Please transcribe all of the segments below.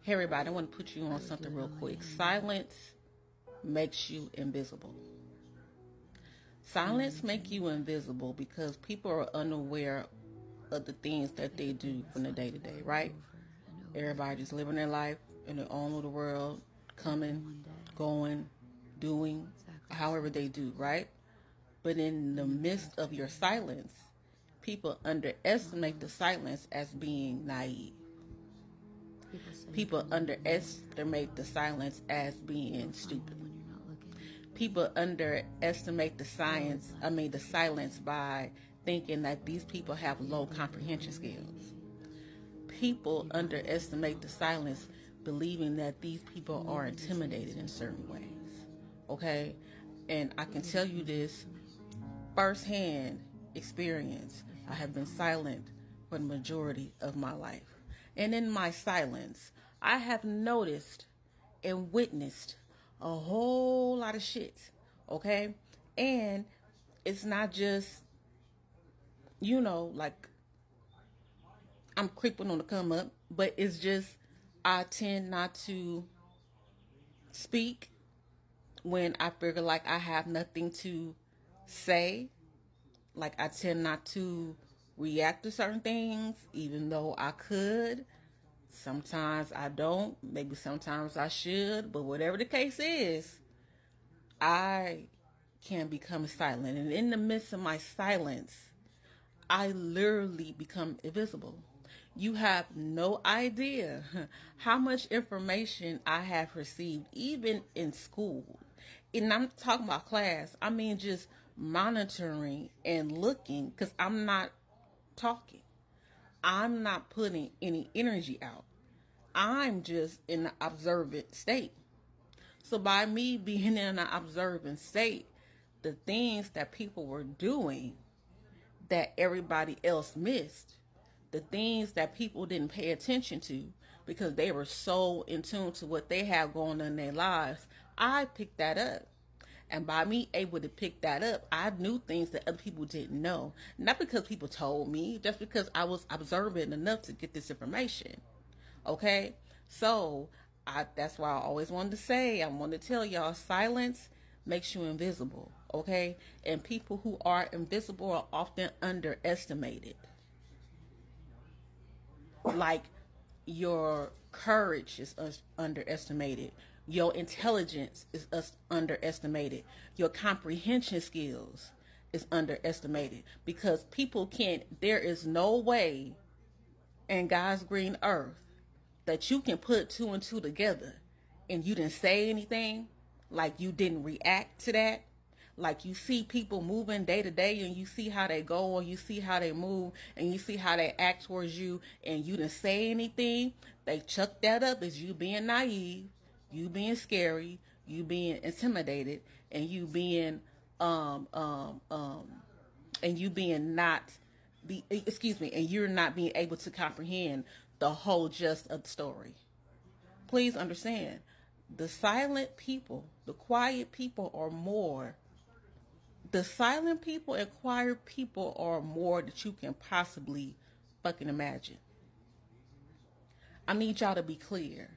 Hey everybody, I want to put you on something real quick. Silence makes you invisible. Silence makes you invisible because people are unaware of the things that they do from the day to day, right? Everybody just living their life in their own little world, coming, going, doing, however they do, right? But in the midst of your silence, people underestimate the silence as being naive. People underestimate the silence as being stupid. People underestimate the silence by thinking that these people have low comprehension skills. People underestimate the silence believing that these people are intimidated in certain ways. Okay? And I can tell you this firsthand experience. I have been silent for the majority of my life. And in my silence, I have noticed and witnessed a whole lot of shit. Okay? And it's not just, like I'm creeping on the come up, but it's just I tend not to speak when I figure like I have nothing to say. Like I tend not to react to certain things, even though I could. Sometimes I don't. Maybe sometimes I should. But whatever the case is, I can become silent. And in the midst of my silence, I literally become invisible. You have no idea how much information I have received, even in school. And I'm talking about class. I mean, just monitoring and looking, because I'm not talking. I'm not putting any energy out. I'm just in an observant state. So by me being in an observant state, the things that people were doing that everybody else missed, the things that people didn't pay attention to because they were so in tune to what they have going on in their lives, I picked that up. And by me able to pick that up, I knew things that other people didn't know. Not because people told me, just because I was observant enough to get this information. Okay? So, that's why I always wanted to say, I wanted to tell y'all, silence makes you invisible. Okay? And people who are invisible are often underestimated. Like, your courage is underestimated. Your intelligence is underestimated. Your comprehension skills is underestimated. Because people can't, there is no way in God's green earth that you can put two and two together and you didn't say anything, like you didn't react to that. Like you see people moving day to day and you see how they go or you see how they move and you see how they act towards you and you didn't say anything. They chuck that up as you being naive, you being scary, you being intimidated, and you being and you being not be and you're not being able to comprehend the whole gist of the story. Please understand, the silent people, the quiet people are more. The silent people and quiet people are more that you can possibly fucking imagine. I need y'all to be clear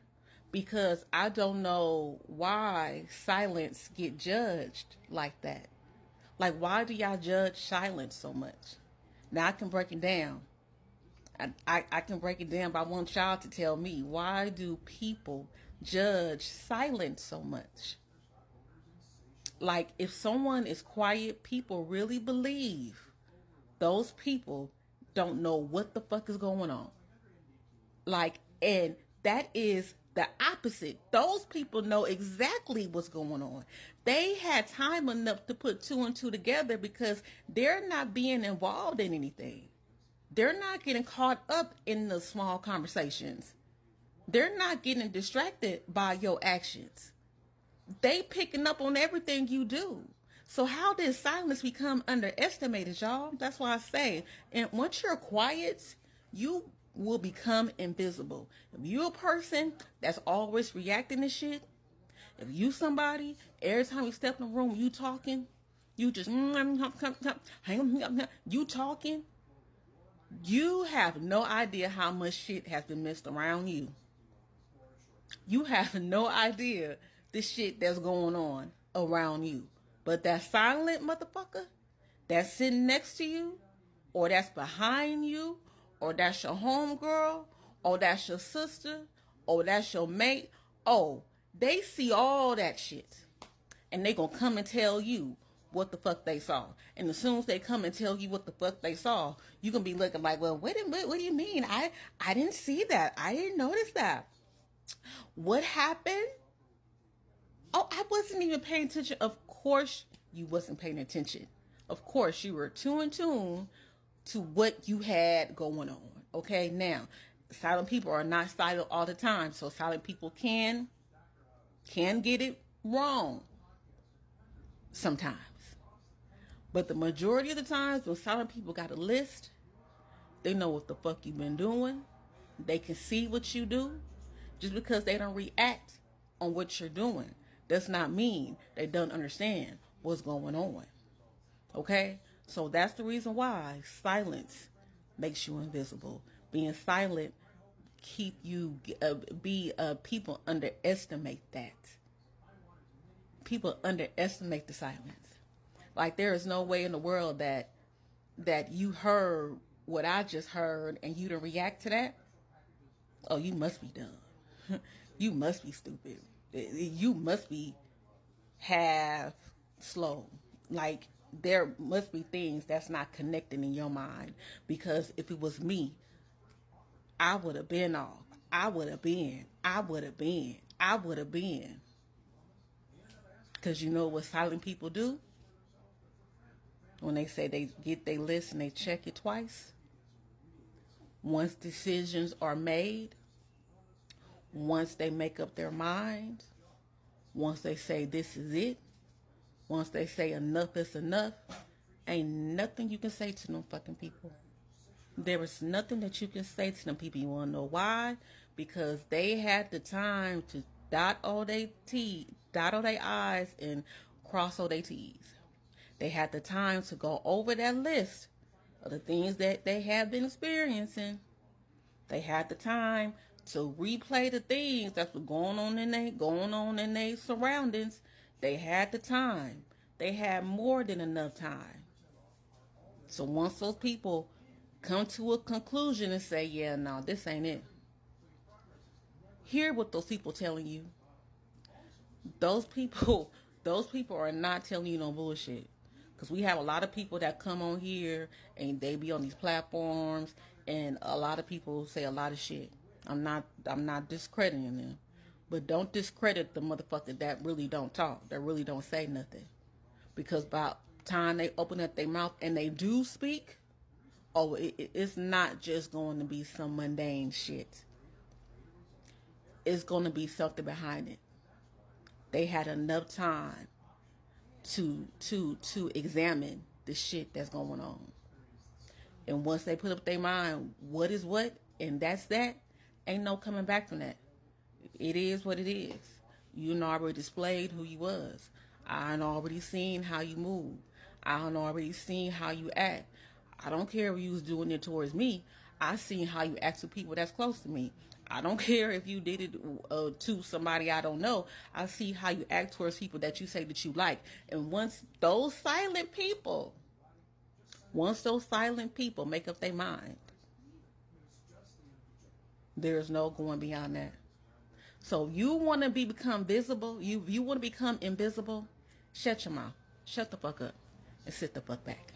because I don't know why silence get judged like that. Like, why do y'all judge silence so much? Now I can break it down. I can break it down, but I want y'all to tell me, why do people judge silence so much? Like, if someone is quiet, people really believe those people don't know what the fuck is going on. Like, and that is the opposite. Those people know exactly what's going on. They had time enough to put two and two together because they're not being involved in anything. They're not getting caught up in the small conversations. They're not getting distracted by your actions. They picking up on everything you do. So how did silence become underestimated, y'all? That's why I say, and once you're quiet, you will become invisible. If you're a person that's always reacting to shit, if you somebody, every time you step in the room, you talking, you just, you talking, you have no idea how much shit has been missed around you. You have no idea the shit that's going on around you. But that silent motherfucker that's sitting next to you, or that's behind you, or that's your homegirl, or that's your sister, or that's your mate, oh, they see all that shit. And they gonna come and tell you what the fuck they saw. And as soon as they come and tell you what the fuck they saw, you gonna be looking like, well, wait a minute, what do you mean? I didn't see that. I didn't notice that. What happened? Oh, I wasn't even paying attention. Of course you wasn't paying attention. Of course you were too in tune to what you had going on. Okay, now, silent people are not silent all the time. So silent people can get it wrong sometimes. But the majority of the times when silent people got a list, they know what the fuck you've been doing. They can see what you do. Just because they don't react on what you're doing does not mean they don't understand what's going on. Okay? So that's the reason why silence makes you invisible. Being silent keep you people underestimate that. People underestimate the silence. Like, there is no way in the world that you heard what I just heard and you didn't react to that. Oh, you must be dumb. You must be stupid. You must be half slow. Like, there must be things that's not connecting in your mind. Because if it was me, I would have been off. I would have been. Because you know what silent people do? When they say they get their list and they check it twice. Once decisions are made, once they make up their mind, once they say this is it, once they say enough is enough, ain't nothing you can say to them fucking people. There is nothing that you can say to them people. You want to know why? Because they had the time to dot all their I's and cross all their T's. They had the time to go over that list of the things that they have been experiencing. They had the time to replay the things that were going on in their surroundings. They had the time. They had more than enough time. So once those people come to a conclusion and say, yeah, no, this ain't it. Hear what those people telling you. Those people are not telling you no bullshit. Because we have a lot of people that come on here and they be on these platforms, and a lot of people say a lot of shit. I'm not discrediting them. But don't discredit the motherfucker that really don't talk, that really don't say nothing. Because by the time they open up their mouth and they do speak, oh, it's not just going to be some mundane shit. It's going to be something behind it. They had enough time to examine the shit that's going on. And once they put up their mind, what is what, and that's that, ain't no coming back from that. It is what it is. You already displayed who you was. I already seen how you move. I already seen how you act. I don't care if you was doing it towards me. I seen how you act to people that's close to me. I don't care if you did it to somebody I don't know. I see how you act towards people that you say that you like. And once those silent people make up their mind, there's no going beyond that. So you want to become visible, you want to become invisible, shut your mouth. Shut the fuck up and sit the fuck back.